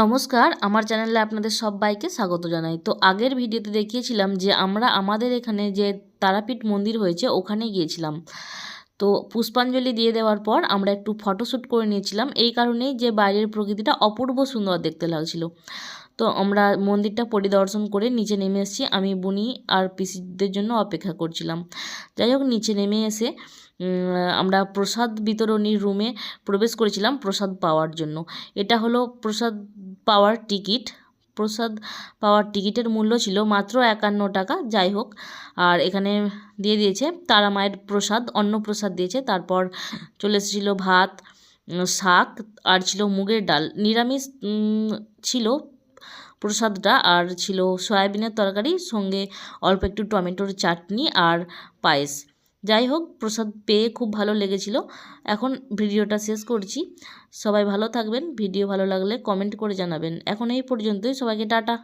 নমস্কার, আমার চ্যানেলে আপনাদের সবাইকে স্বাগত জানাই। তো আগের ভিডিওতে দেখিয়েছিলাম যে আমরা আমাদের এখানে যে তারাপীঠ মন্দির হয়েছে ওখানে গিয়েছিলাম। তো পুষ্পাঞ্জলি দিয়ে দেওয়ার পর আমরা একটু ফটোশ্যুট করে নিয়েছিলাম, এই কারণেই যে বাইরের প্রকৃতিটা অপূর্ব সুন্দর দেখতে লাগছিল। তো আমরা মন্দিরটা পরিদর্শন করে নিচে নেমে এসেছি। আমি বুনি আর পিসিদের জন্য অপেক্ষা করছিলাম। যাই হোক, নিচে নেমে এসে আমরা প্রসাদ বিতরণীর রুমে প্রবেশ করেছিলাম প্রসাদ পাওয়ার জন্য। এটা হলো প্রসাদ পাওয়ার টিকিট। প্রসাদ পাওয়ার টিকিটের মূল্য ছিল মাত্র 51 টাকা। যাই হোক, আর এখানে দিয়ে দিয়েছে তারা মায়ের প্রসাদ, অন্নপ্রসাদ দিয়েছে। তারপর চলে এসেছিলো ভাত, শাক, আর ছিল মুগের ডাল। নিরামিষ ছিল প্রসাদটা, আর ছিল সয়াবিনের তরকারি, সঙ্গে অল্প একটু টমেটোর চাটনি আর পায়েস। যাই হোক, প্রসাদ পেয়ে খুব ভালো লেগেছিল। এখন ভিডিওটা শেষ করছি। সবাই ভালো থাকবেন। ভিডিও ভালো লাগলে কমেন্ট করে জানাবেন। এখন এই পর্যন্তই, সবাইকে টাটা।